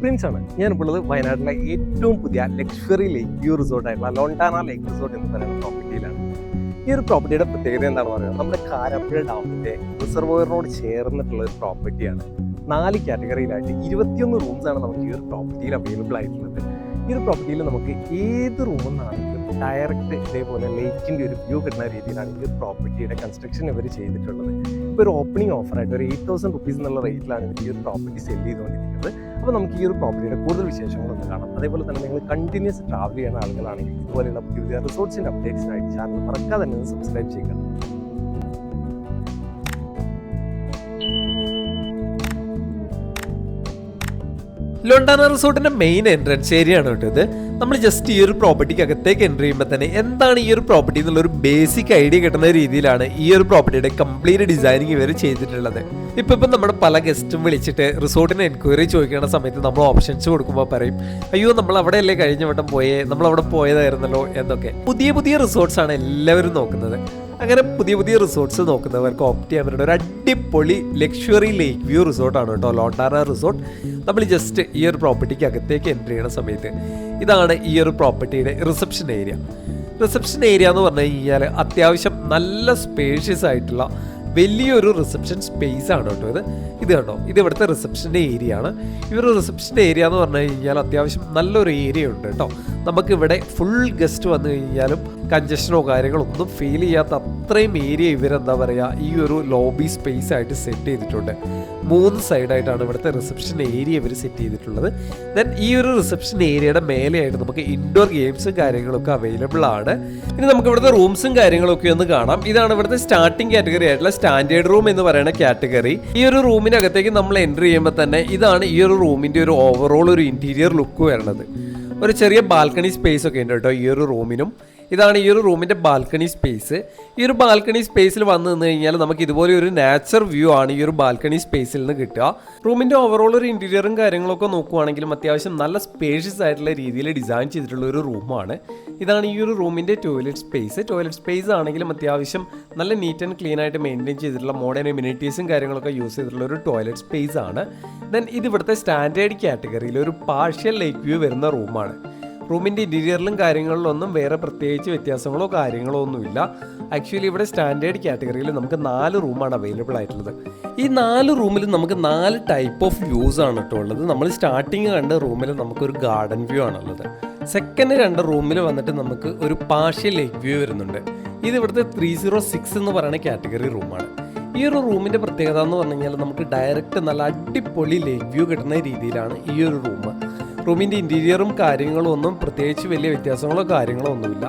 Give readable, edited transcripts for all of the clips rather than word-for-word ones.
Prince ആണ്. ഞാനിപ്പോൾ ഉള്ളത് വയനാട്ടിലെ ഏറ്റവും പുതിയ ലക്ഷറി ലേക്ക് വ്യൂ റിസോർട്ടായിട്ടുള്ള ലോണ്ടാന ലേക്ക് റിസോർട്ട് എന്ന് പറയുന്ന പ്രോപ്പർട്ടിയിലാണ്. ഈ ഒരു പ്രോപ്പർട്ടിയുടെ പ്രത്യേകത എന്താണെന്ന് പറയുന്നത്, നമ്മുടെ കാരാപ്പുഴ ഡാമിൻ്റെ റിസർവോയറിനോട് ചേർന്നിട്ടുള്ള ഒരു പ്രോപ്പർട്ടിയാണ്. 4 കാറ്റഗറിയിലായിട്ട് 21 റൂംസാണ് നമുക്ക് ഈ ഒരു പ്രോപ്പർട്ടിയിൽ അവൈലബിൾ ആയിട്ടുള്ളത്. ഈ ഒരു പ്രോപ്പർട്ടിയിൽ നമുക്ക് ഏത് റൂമിൽ നിന്നാണെങ്കിലും ഡയറക്റ്റ് ഇതേപോലെ ലേക്കിൻ്റെ ഒരു വ്യൂ കിട്ടുന്ന രീതിയിലാണ് ഈ ഒരു പ്രോപ്പർട്ടിയുടെ കൺസ്ട്രക്ഷൻ ഇവർ ചെയ്തിട്ടുള്ളത്. ഇപ്പോൾ ഒരു ഓപ്പണിംഗ് ഓഫറായിട്ട് ഒരു 8,000 റുപ്പീസ് എന്നുള്ള റേറ്റിലാണ് ഇവർ ഈ ഒരു പ്രോപ്പർട്ടി സെല് ചെയ്തുകൊണ്ടിരിക്കുന്നത്. അപ്പോൾ നമുക്ക് ഈ ഒരു പ്രോപ്പർട്ടിയുടെ കൂടുതൽ വിശേഷങ്ങളൊന്ന് കാണാം. അതേപോലെ തന്നെ നിങ്ങൾ കണ്ടിന്യൂസ് ട്രാവൽ ചെയ്യുന്ന ആളുകളാണെങ്കിൽ ഇതുപോലെയുള്ള പുതിയ പുതിയ റിസോർട്ട്സിൻ്റെ അപ്ഡേറ്റ്സിനായിട്ട് ചാനൽ മറക്കാതെ തന്നെ ഒന്ന് സബ്സ്ക്രൈബ് ചെയ്യുക. ലോണ്ടാന റിസോർട്ടിന്റെ മെയിൻ എൻട്രൻസ് ഏരിയ ആണ് കേട്ടോ ഇത്. നമ്മൾ ജസ്റ്റ് ഈ ഒരു പ്രോപ്പർട്ടിക്ക് അകത്തേക്ക് എൻ്റർ ചെയ്യുമ്പോൾ തന്നെ എന്താണ് ഈ ഒരു പ്രോപ്പർട്ടി എന്നുള്ളൊരു ബേസിക് ഐഡിയ കിട്ടുന്ന രീതിയിലാണ് ഈ ഒരു പ്രോപ്പർട്ടിയുടെ കംപ്ലീറ്റ് ഡിസൈനിങ് ഇവർ ചെയ്തിട്ടുള്ളത്. ഇപ്പം നമ്മുടെ പല ഗസ്റ്റും വിളിച്ചിട്ട് റിസോർട്ടിന് എൻക്വയറി ചോദിക്കുന്ന സമയത്ത് നമ്മൾ ഓപ്ഷൻസ് കൊടുക്കുമ്പോൾ പറയും, അയ്യോ നമ്മൾ അവിടെയല്ലേ കഴിഞ്ഞ വട്ടം പോയേ, നമ്മൾ അവിടെ പോയതായിരുന്നല്ലോ എന്നൊക്കെ. പുതിയ പുതിയ റിസോർട്ട്സ് ആണ് എല്ലാവരും നോക്കുന്നത്. അങ്ങനെ പുതിയ പുതിയ റിസോർട്ട്സ് നോക്കുന്നവർക്ക് ഓപ്റ്റ് ചെയ്യാൻ പറ്റുന്ന ഒരു അടിപൊളി ലക്ഷറി ലേക്ക് വ്യൂ റിസോർട്ടാണ് കേട്ടോ ലോണ്ടാന റിസോർട്ട്. നമ്മൾ ജസ്റ്റ് ഈ ഒരു പ്രോപ്പർട്ടിക്ക് അകത്തേക്ക് എൻ്റർ ചെയ്യുന്ന സമയത്ത് ഇതാണ് ഈ ഒരു പ്രോപ്പർട്ടിയുടെ റിസപ്ഷൻ ഏരിയ. റിസപ്ഷൻ ഏരിയ എന്ന് പറഞ്ഞു കഴിഞ്ഞാൽ അത്യാവശ്യം നല്ല സ്പേഷ്യസ് ആയിട്ടുള്ള വലിയൊരു റിസപ്ഷൻ സ്പേസ് ആണ് കേട്ടോ ഇത് കണ്ടോ, ഇത് ഇവിടുത്തെ റിസപ്ഷൻ്റെ ഏരിയ ആണ്. ഈ ഒരു റിസപ്ഷൻ ഏരിയ എന്ന് പറഞ്ഞു കഴിഞ്ഞാൽ അത്യാവശ്യം നല്ലൊരു ഏരിയ ഉണ്ട് കേട്ടോ. നമുക്കിവിടെ ഫുൾ ഗസ്റ്റ് വന്നു കഴിഞ്ഞാലും കൺജഷനോ കാര്യങ്ങളോ ഒന്നും ഫീൽ ചെയ്യാത്ത അത്രയും ഏരിയ ഇവരെന്താ പറയുക ഈ ഒരു ലോബി സ്പേസ് ആയിട്ട് സെറ്റ് ചെയ്തിട്ടുണ്ട്. 3 സൈഡായിട്ടാണ് ഇവിടുത്തെ റിസപ്ഷൻ ഏരിയ ഇവർ സെറ്റ് ചെയ്തിട്ടുള്ളത്. ദെൻ ഈ ഒരു റിസപ്ഷൻ ഏരിയയുടെ മേലെയായിട്ട് നമുക്ക് ഇൻഡോർ ഗെയിംസും കാര്യങ്ങളൊക്കെ അവൈലബിൾ ആണ്. ഇനി നമുക്ക് ഇവിടുത്തെ റൂംസും കാര്യങ്ങളൊക്കെ ഒന്ന് കാണാം. ഇതാണ് ഇവിടുത്തെ സ്റ്റാർട്ടിംഗ് കാറ്റഗറി ആയിട്ടുള്ള സ്റ്റാൻഡേർഡ് റൂം എന്ന് പറയുന്ന കാറ്റഗറി. ഈ ഒരു റൂമിനകത്തേക്ക് നമ്മൾ എൻ്റർ ചെയ്യുമ്പോൾ തന്നെ ഇതാണ് ഈ ഒരു റൂമിൻ്റെ ഒരു ഓവറോൾ ഒരു ഇൻറ്റീരിയർ ലുക്ക് വരുന്നത്. ഒരു ചെറിയ ബാൽക്കണി സ്പേസ് ഒക്കെ ഉണ്ട് കേട്ടോ ഈ ഒരു റൂമിനും. ഇതാണ് ഈ ഒരു റൂമിൻ്റെ ബാൽക്കണി സ്പേസ്. ഈ ഒരു ബാൽക്കണി സ്പേസിൽ വന്നു നിന്ന് കഴിഞ്ഞാൽ നമുക്ക് ഇതുപോലെ ഒരു നാച്ചർ വ്യൂ ആണ് ഈ ഒരു ബാൽക്കണി സ്പേസിൽ നിന്ന് കിട്ടുക. റൂമിൻ്റെ ഓവറോൾ ഒരു ഇൻറ്റീരിയറും കാര്യങ്ങളൊക്കെ നോക്കുവാണെങ്കിലും അത്യാവശ്യം നല്ല സ്പേഷ്യസ് ആയിട്ടുള്ള രീതിയിൽ ഡിസൈൻ ചെയ്തിട്ടുള്ള ഒരു റൂമാണ്. ഇതാണ് ഈ ഒരു റൂമിൻ്റെ ടോയ്ലറ്റ് സ്പേസ്. ടോയ്ലറ്റ് സ്പേസ് ആണെങ്കിലും അത്യാവശ്യം നല്ല നീറ്റ് ആൻഡ് ക്ലീൻ ആയിട്ട് മെയിൻറ്റെയിൻ ചെയ്തിട്ടുള്ള മോഡേൺ എമ്യൂണിറ്റീസും കാര്യങ്ങളൊക്കെ യൂസ് ചെയ്തിട്ടുള്ള ഒരു ടോയ്ലറ്റ് സ്പേസ് ആണ്. ദെൻ ഇത് ഇവിടുത്തെ സ്റ്റാൻഡേർഡ് കാറ്റഗറിയിൽ ഒരു പാർഷ്യൽ ലേക്ക് വ്യൂ വരുന്ന റൂമാണ്. റൂമിൻ്റെ ഇൻറ്റീരിയറിലും കാര്യങ്ങളിലൊന്നും വേറെ പ്രത്യേകിച്ച് വ്യത്യാസങ്ങളോ കാര്യങ്ങളോ ഒന്നുമില്ല. ആക്ച്വലി ഇവിടെ സ്റ്റാൻഡേർഡ് കാറ്റഗറിയിൽ നമുക്ക് 4 റൂമാണ് അവൈലബിൾ ആയിട്ടുള്ളത്. ഈ 4 റൂമിൽ നമുക്ക് 4 ടൈപ്പ് ഓഫ് വ്യൂസ് ആണ് കേട്ടോ ഉള്ളത്. നമ്മൾ സ്റ്റാർട്ടിങ് കണ്ട റൂമിൽ നമുക്കൊരു ഗാർഡൻ വ്യൂ ആണുള്ളത്. സെക്കൻഡ് 2 റൂമിൽ വന്നിട്ട് നമുക്ക് ഒരു പാർഷ്യൽ ലേക്ക് വ്യൂ വരുന്നുണ്ട്. ഇത് ഇവിടുത്തെ 306 എന്ന് പറയുന്ന കാറ്റഗറി റൂമാണ്. ഈ ഒരു റൂമിൻ്റെ പ്രത്യേകത എന്ന് പറഞ്ഞു കഴിഞ്ഞാൽ നമുക്ക് ഡയറക്റ്റ് നല്ല അടിപൊളി ലേക്ക് വ്യൂ കിട്ടുന്ന രീതിയിലാണ് ഈ ഒരു റൂം. റൂമിൻ്റെ ഇൻറ്റീരിയറും കാര്യങ്ങളും ഒന്നും പ്രത്യേകിച്ച് വലിയ വ്യത്യാസങ്ങളോ കാര്യങ്ങളോ ഒന്നുമില്ല.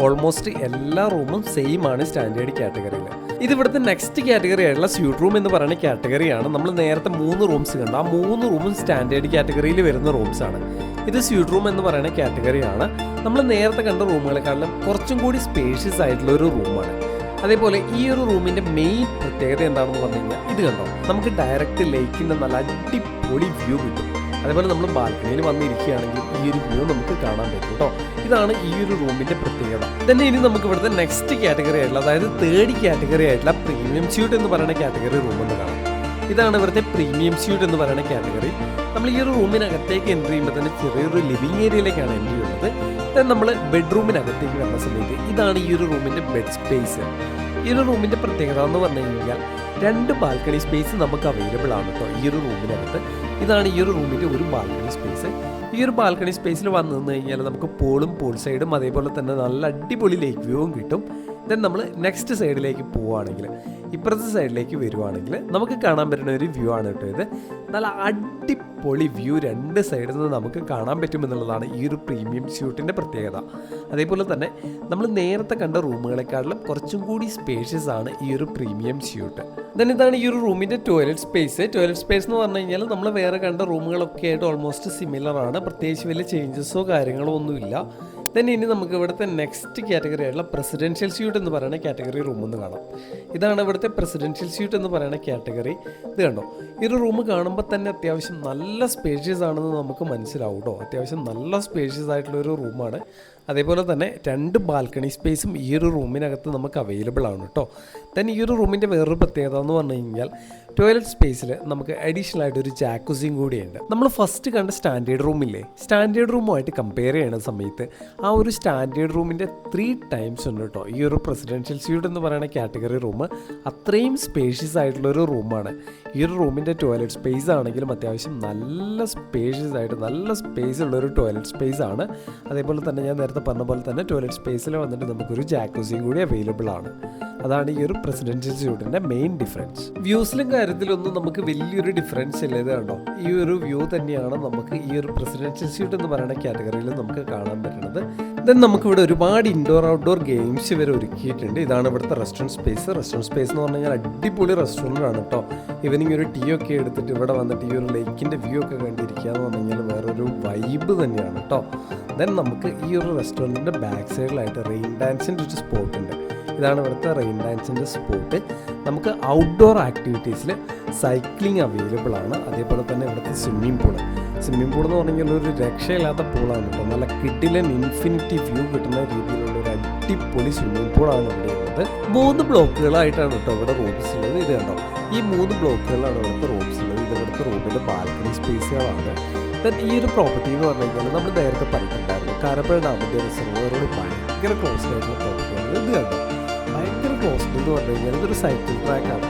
ഓൾമോസ്റ്റ് എല്ലാ റൂമും സെയിം ആണ് സ്റ്റാൻഡേർഡ് കാറ്റഗറിയിൽ. ഇത് ഇവിടുത്തെ നെക്സ്റ്റ് കാറ്റഗറി ആയിട്ടുള്ള സ്യൂട്ട് റൂം എന്ന് പറയുന്ന കാറ്റഗറിയാണ്. നമ്മൾ നേരത്തെ 3 റൂംസ് കണ്ട ആ 3 റൂമും സ്റ്റാൻഡേർഡ് കാറ്റഗറിയിൽ വരുന്ന റൂംസാണ്. ഇത് സ്യൂട്ട് റൂം എന്ന് പറയുന്ന കാറ്റഗറിയാണ്. നമ്മൾ നേരത്തെ കണ്ട റൂമുകളെക്കാളും കുറച്ചും കൂടി സ്പേഷ്യസ് ആയിട്ടുള്ള ഒരു റൂമാണ്. അതേപോലെ ഈ ഒരു റൂമിൻ്റെ മെയിൻ പ്രത്യേകത എന്താണെന്ന് പറഞ്ഞു കഴിഞ്ഞാൽ ഇത് കണ്ടോ, നമുക്ക് ഡയറക്റ്റ് ലേക്കിൻ്റെ നല്ല അടിപൊളി വ്യൂ കിട്ടും. അതേപോലെ നമ്മൾ ബാൽക്കണിയിൽ വന്നിരിക്കുകയാണെങ്കിൽ ഈ ഒരു വ്യൂ നമുക്ക് കാണാൻ പറ്റും കേട്ടോ. ഇതാണ് ഈ ഒരു റൂമിൻ്റെ പ്രത്യേകത. തന്നെ ഇനി നമുക്ക് ഇവിടുത്തെ നെക്സ്റ്റ് കാറ്റഗറി ആയിട്ടുള്ള അതായത് 3rd കാറ്റഗറി ആയിട്ടുള്ള പ്രീമിയം സ്യൂട്ട് എന്ന് പറയുന്ന കാറ്റഗറി റൂം എന്ന് കാണാം. ഇതാണ് ഇവിടുത്തെ പ്രീമിയം സ്യൂട്ട് എന്ന് പറയുന്ന കാറ്റഗറി. നമ്മൾ ഈ ഒരു റൂമിനകത്തേക്ക് എൻ്റർ ചെയ്യുമ്പോൾ തന്നെ ചെറിയൊരു ലിവിങ് ഏരിയയിലേക്കാണ് എൻ്റർ ചെയ്യുന്നത്. ദെൻ നമ്മൾ ബെഡ്റൂമിനകത്തേക്ക് വരുന്ന സമയത്ത് ഇതാണ് ഈ ഒരു റൂമിൻ്റെ ബെഡ് സ്പേസ്. ഈ ഒരു റൂമിൻ്റെ പ്രത്യേകത എന്ന് പറഞ്ഞു കഴിഞ്ഞാൽ 2 ബാൽക്കണി സ്പേസ് നമുക്ക് അവൈലബിൾ ആണ് കേട്ടോ ഈ ഒരു റൂമിനകത്ത്. ഇതാണ് ഈ ഒരു റൂമിൻ്റെ ഒരു ബാൽക്കണി സ്പേസ്. ഈ ഒരു ബാൽക്കണി സ്പേസിൽ വന്നു നിന്ന് കഴിഞ്ഞാൽ നമുക്ക് പൂളും പൂൾ സൈഡും അതേപോലെ തന്നെ നല്ല അടിപൊളി ലേക്ക് വ്യൂവും കിട്ടും. ദെൻ നമ്മൾ നെക്സ്റ്റ് സൈഡിലേക്ക് പോവുകയാണെങ്കിൽ ഇപ്പുറത്തെ സൈഡിലേക്ക് വരുവാണെങ്കിൽ നമുക്ക് കാണാൻ പറ്റുന്ന ഒരു വ്യൂ ആണ് കേട്ടോ ഇത്. നല്ല അടിപൊളി വ്യൂ 2 സൈഡിൽ നിന്ന് നമുക്ക് കാണാൻ പറ്റുമെന്നുള്ളതാണ് ഈ ഒരു പ്രീമിയം സ്യൂട്ടിൻ്റെ പ്രത്യേകത. അതേപോലെ തന്നെ നമ്മൾ നേരത്തെ കണ്ട റൂമുകളെക്കാളും കുറച്ചും കൂടി സ്പേഷ്യസ് ആണ് ഈ ഒരു പ്രീമിയം സ്യൂട്ട്. ദെൻ ഇതാണ് ഈ ഒരു റൂമിൻ്റെ ടോയ്ലറ്റ് സ്പേസ്. ടോയ്ലറ്റ് സ്പേസ് എന്ന് പറഞ്ഞു കഴിഞ്ഞാൽ നമ്മൾ വേറെ കണ്ട റൂമുകളൊക്കെ ആയിട്ട് ഓൾമോസ്റ്റ് സിമിലർ ആണ്. പ്രത്യേകിച്ച് വലിയ ചേഞ്ചസോ കാര്യങ്ങളോ ഒന്നുമില്ല. ദെൻ ഇനി നമുക്ക് ഇവിടുത്തെ നെക്സ്റ്റ് കാറ്റഗറി ആയിട്ടുള്ള പ്രസിഡൻഷ്യൽ സ്യൂട്ട് എന്ന് പറയുന്ന കാറ്റഗറി റൂം എന്ന് കാണാം. ഇതാണ് ഇവിടുത്തെ പ്രസിഡൻഷ്യൽ സ്യൂട്ട് എന്ന് പറയുന്ന കാറ്റഗറി. ഇത് കണ്ടോ, ഈ ഒരു റൂം കാണുമ്പോൾ തന്നെ അത്യാവശ്യം നല്ല സ്പേഷ്യസ് ആണെന്ന് നമുക്ക് മനസ്സിലാവും കേട്ടോ. അത്യാവശ്യം നല്ല സ്പേഷ്യസ് ആയിട്ടുള്ളൊരു റൂമാണ്. അതേപോലെ തന്നെ 2 ബാൽക്കണി സ്പേസും ഈ ഒരു റൂമിനകത്ത് നമുക്ക് അവൈലബിൾ ആണ് കേട്ടോ. ദെൻ ഈ ഒരു റൂമിൻ്റെ വേറൊരു പ്രത്യേകത എന്ന് പറഞ്ഞു കഴിഞ്ഞാൽ ടോയ്ലറ്റ് സ്പേസിൽ നമുക്ക് അഡീഷണൽ ആയിട്ട് ഒരു ജാക്കുസിയും കൂടിയുണ്ട്. നമ്മൾ ഫസ്റ്റ് കണ്ട സ്റ്റാൻഡേർഡ് റൂമില്ലേ, സ്റ്റാൻഡേർഡ് റൂമുമായിട്ട് കമ്പയർ ചെയ്യുന്ന സമയത്ത് ആ ഒരു സ്റ്റാൻഡേർഡ് റൂമിൻ്റെ 3 ടൈംസ് ഉണ്ട് കേട്ടോ. ഈ ഒരു പ്രസിഡൻഷ്യൽ സ്യൂട്ട് എന്ന് പറയുന്ന കാറ്റഗറി റൂം അത്രയും സ്പേഷ്യസ് ആയിട്ടുള്ള ഒരു റൂമാണ്. ഈ ഒരു റൂമിൻ്റെ ടോയ്ലറ്റ് സ്പേസ് ആണെങ്കിലും അത്യാവശ്യം നല്ല സ്പേഷ്യസ് ആയിട്ട് നല്ല സ്പേസ് ഉള്ളൊരു ടോയ്ലറ്റ് സ്പേസ് ആണ്. അതേപോലെ തന്നെ ഞാൻ നേരത്തെ പറഞ്ഞ പോലെ തന്നെ ടോയ്ലറ്റ് സ്പേസിൽ വന്നിട്ട് നമുക്കൊരു ജാക്കുസിയും കൂടി അവൈലബിൾ ആണ്. അതാണ് ഈ ഒരു പ്രസിഡൻഷ്യൽ സ്യൂട്ടിൻ്റെ മെയിൻ ഡിഫറൻസ്. വ്യൂസിലും കാര്യത്തിലൊന്നും നമുക്ക് വലിയൊരു ഡിഫറൻസ് ഇല്ല. ഇത് കണ്ടോ, ഈ ഒരു വ്യൂ തന്നെയാണ് നമുക്ക് ഈ ഒരു പ്രസിഡൻഷ്യൽ സ്യൂട്ട് എന്ന് പറയുന്ന കാറ്റഗറിയിൽ നമുക്ക് കാണാൻ പറ്റുന്നത്. ദെൻ നമുക്കിവിടെ ഒരുപാട് ഇൻഡോർ ഔട്ട്ഡോർ ഗെയിംസ് ഇവർ ഒരുക്കിയിട്ടുണ്ട്. ഇതാണ് ഇവിടുത്തെ റെസ്റ്റോറൻറ്റ് സ്പേസ്. റെസ്റ്റോറൻറ്റ് സ്പേസ് എന്ന് പറഞ്ഞു കഴിഞ്ഞാൽ അടിപൊളി റെസ്റ്റോറൻ്റ് ആണ് കേട്ടോ. ഈവനിങ് ഒരു ടീ ഒക്കെ എടുത്തിട്ട് ഇവിടെ വന്നിട്ട് ഈ ഒരു ലേക്കിൻ്റെ വ്യൂ ഒക്കെ കണ്ടിരിക്കുക എന്ന് പറഞ്ഞു കഴിഞ്ഞാൽ വേറൊരു വൈബ് തന്നെയാണ് കേട്ടോ. ദെൻ നമുക്ക് ഈ ഒരു റെസ്റ്റോറൻറ്റിൻ്റെ ബാക്ക് സൈഡിലായിട്ട് റെയിൻ ഡാൻസിൻ്റെ ഒരു സ്പോട്ട് ഉണ്ട്. ഇതാണ് ഇവിടുത്തെ റെയിൻ ഡാൻസിൻ്റെ സ്പോട്ട്. നമുക്ക് ഔട്ട്ഡോർ ആക്ടിവിറ്റീസിൽ സൈക്ലിംഗ് അവൈലബിൾ ആണ്. അതേപോലെ തന്നെ ഇവിടുത്തെ സ്വിമ്മിംഗ് പൂൾ എന്ന് പറഞ്ഞു കഴിഞ്ഞാൽ ഒരു രക്ഷയില്ലാത്ത പൂളാണ് കേട്ടോ. നല്ല കിഡിലൻ ഇൻഫിനിറ്റി വ്യൂ കിട്ടുന്ന രീതിയിലുള്ള ഒരു അടിപൊളി സ്വിമ്മിംഗ് പൂളാണ് ഇവിടെ ഉള്ളത്. 3 ബ്ലോക്കുകളായിട്ടാണ് കേട്ടോ ഇവിടെ റൂംസ് ഉള്ളത്. ഇത് കണ്ടോ, ഈ 3 ബ്ലോക്കുകളാണ് ഇവിടുത്തെ റൂംസ് ഉള്ളത്. ഇത് ഇവിടുത്തെ റൂമിൻ്റെ ബാൽക്കണി സ്പേസുകളാണ്. ഈ ഒരു പ്രോപ്പർട്ടി എന്ന് പറഞ്ഞു കഴിഞ്ഞാൽ നമ്മൾ നേരത്തെ പറഞ്ഞിട്ടുണ്ടായിരുന്നു, കാരപ്പുഴ ഡാമിൻ്റെ റിസർവോയറോട് ഭയങ്കര ക്ലോസ്ഡ് ആയിട്ടുള്ള പ്രോപ്പർട്ടിയാണ്. ഇത് കണ്ടോ, ഭയങ്കര ക്ലോസ്ഡ് എന്ന് പറഞ്ഞു കഴിഞ്ഞാൽ ഇതൊരു സൈക്കിൾ ട്രാക്കാണ്.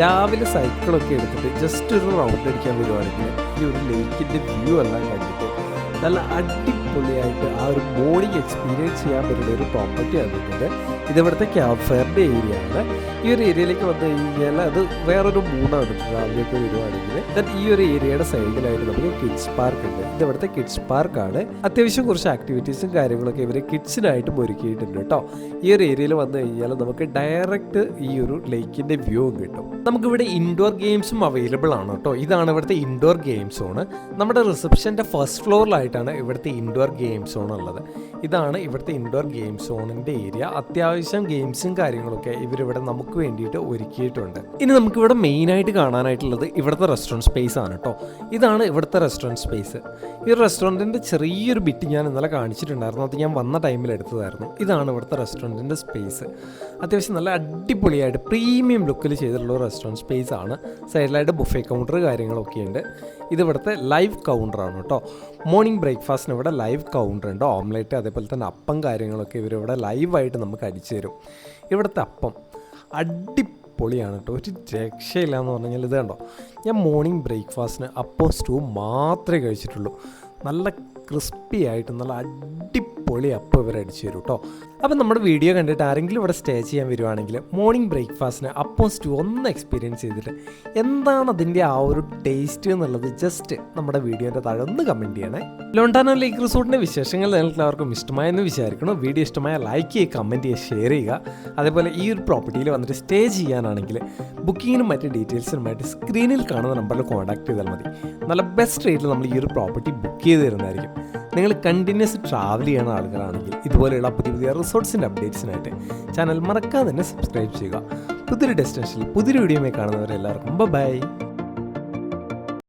രാവിലെ സൈക്കിളൊക്കെ എടുത്തിട്ട് ജസ്റ്റ് ഒരു റൗണ്ട് അടിക്കാൻ വരുവാണെങ്കിൽ ഈ ഒരു ലേക്കിൻ്റെ വ്യൂ എല്ലാം കണ്ടിട്ട് നല്ല അടിപൊളിയായിട്ട് ആ ഒരു മോർണിംഗ് എക്സ്പീരിയൻസ് ചെയ്യാൻ പറ്റുന്ന ഒരു പ്രോപ്പർട്ടി വന്നിട്ടുണ്ട്. ഇതിവിടുത്തെ ക്യാമ്പ് ഫയറിൻ്റെ ഏരിയ ആണ്. ഈ ഒരു ഏരിയയിലേക്ക് വന്നു കഴിഞ്ഞാൽ അത് വേറൊരു മൂന്നാണ് രാവിലെയൊക്കെ വരുവാണെങ്കിൽ. ദെൻ ഈ ഒരു ഏരിയയുടെ സൈഡിലായിട്ട് നമുക്ക് കിഡ്സ് പാർക്ക് ഉണ്ട്. ഇതിവിടുത്തെ കിഡ്സ് പാർക്കാണ്. അത്യാവശ്യം കുറച്ച് ആക്ടിവിറ്റീസും കാര്യങ്ങളൊക്കെ ഇവർ കിഡ്സിനായിട്ടും ഒരുക്കിയിട്ടുണ്ട് കേട്ടോ. ഈ ഒരു ഏരിയയിൽ വന്നു കഴിഞ്ഞാൽ നമുക്ക് ഡയറക്റ്റ് ഈ ഒരു ലേക്കിൻ്റെ വ്യൂ കിട്ടും. നമുക്കിവിടെ ഇൻഡോർ ഗെയിംസും അവൈലബിൾ ആണ് കേട്ടോ. ഇതാണ് ഇവിടുത്തെ ഇൻഡോർ ഗെയിം സോണ്. നമ്മുടെ റിസപ്ഷൻ്റെ ഫസ്റ്റ് ഫ്ലോറിലായിട്ടാണ് ഇവിടുത്തെ ഇൻഡോർ ഗെയിം സോൺ ഉള്ളത്. ഇതാണ് ഇവിടുത്തെ ഇൻഡോർ ഗെയിം സോണിൻ്റെ ഏരിയ. അത്യാവശ്യം ഗെയിംസും കാര്യങ്ങളൊക്കെ ഇവരിവിടെ നമുക്ക് വേണ്ടിയിട്ട് ഒരുക്കിയിട്ടുണ്ട്. ഇനി നമുക്കിവിടെ മെയിനായിട്ട് കാണാനായിട്ടുള്ളത് ഇവിടുത്തെ റെസ്റ്റോറൻറ്റ് സ്പേസ് ആണ് കേട്ടോ. ഇതാണ് ഇവിടുത്തെ റെസ്റ്റോറൻറ്റ് സ്പേസ്. ഈ റെസ്റ്റോറൻറ്റിൻ്റെ ചെറിയൊരു ബിറ്റ് ഞാൻ ഇന്നലെ കാണിച്ചിട്ടുണ്ടായിരുന്നു. അത് ഞാൻ വന്ന ടൈമിൽ എടുത്തതായിരുന്നു. ഇതാണ് ഇവിടുത്തെ റെസ്റ്റോറൻറ്റിൻ്റെ സ്പേസ്. അത്യാവശ്യം നല്ല അടിപൊളിയായിട്ട് പ്രീമിയം ലുക്കിൽ ചെയ്തിട്ടുള്ള റെസ്റ്റോറൻറ്റ് സ്പേസ് ആണ്. സൈഡിലായിട്ട് ബുഫേ കൗണ്ടർ കാര്യങ്ങളൊക്കെ ഉണ്ട്. ഇതിവിടുത്തെ ലൈവ് കൗണ്ടറാണ് കേട്ടോ. മോർണിംഗ് ബ്രേക്ക്ഫാസ്റ്റിന് ഇവിടെ ലൈവ് കൗണ്ടർ ഉണ്ട്. ഓംലെറ്റ് അതേപോലെ തന്നെ അപ്പം കാര്യങ്ങളൊക്കെ ഇവരിവിടെ ലൈവായിട്ട് നമുക്ക് അടിച്ചു തരും. ഇവിടുത്തെ അപ്പം അടിപൊളിയാണ് കേട്ടോ, ഒരു രക്ഷയില്ല എന്ന് പറഞ്ഞു കഴിഞ്ഞാൽ. ഇത് കണ്ടോ, ഞാൻ മോർണിംഗ് ബ്രേക്ക്ഫാസ്റ്റിന് അപ്പം സ്റ്റൂ മാത്രമേ കഴിച്ചിട്ടുള്ളൂ. നല്ല ക്രിസ്പി ആയിട്ട് നല്ല അടിപൊളി അപ്പം ഇവർ അടിച്ചു തരും കേട്ടോ. അപ്പം നമ്മുടെ വീഡിയോ കണ്ടിട്ട് ആരെങ്കിലും ഇവിടെ സ്റ്റേ ചെയ്യാൻ വരുവാണെങ്കിൽ മോർണിംഗ് ബ്രേക്ക്ഫാസ്റ്റിന് അപ്പം സ്റ്റൂ ഒന്ന് എക്സ്പീരിയൻസ് ചെയ്തിട്ട് എന്താണ് അതിൻ്റെ ആ ഒരു ടേസ്റ്റ് എന്നുള്ളത് ജസ്റ്റ് നമ്മുടെ വീഡിയോൻ്റെ താഴെ ഒന്ന് കമൻറ്റ് ചെയ്യണേ. ലോണ്ടാനോ ലേക്ക് റിസോർട്ടിൻ്റെ വിശേഷങ്ങൾ നിങ്ങൾക്ക് എല്ലാവർക്കും ഇഷ്ടമായെന്ന് വിചാരിക്കണം. വീഡിയോ ഇഷ്ടമായ ലൈക്ക് ചെയ്യുക, കമൻറ്റ് ചെയ്യുക, ഷെയർ ചെയ്യുക. അതേപോലെ ഈ ഒരു പ്രോപ്പർട്ടിയിൽ വന്നിട്ട് സ്റ്റേ ചെയ്യാനാണെങ്കിൽ ബുക്കിങ്ങിനും മറ്റ് ഡീറ്റെയിൽസിനുമായിട്ട് സ്ക്രീനിൽ കാണുന്ന നമ്പറിൽ കോൺടാക്ട് ചെയ്താൽ മതി. നല്ല ബെസ്റ്റ് റേറ്റിൽ നമ്മൾ ഈ ഒരു പ്രോപ്പർട്ടി ബുക്ക് ചെയ്ത് തരുന്നതായിരിക്കും. നിങ്ങൾ കണ്ടിന്യൂസ് ട്രാവൽ ചെയ്യുന്ന ആളുകളാണെങ്കിൽ ഇതുപോലെയുള്ള പുതിയ റിസോർട്ട്സിൻ്റെ അപ്ഡേറ്റ്സിനായിട്ട് ചാനൽ മറക്കാതെ തന്നെ സബ്സ്ക്രൈബ് ചെയ്യുക. പുതിയൊരു ഡെസ്റ്റിനേഷനിൽ പുതിയൊരു വീഡിയോയുമായി കാണുന്നവരെല്ലാവർക്കും ബൈ.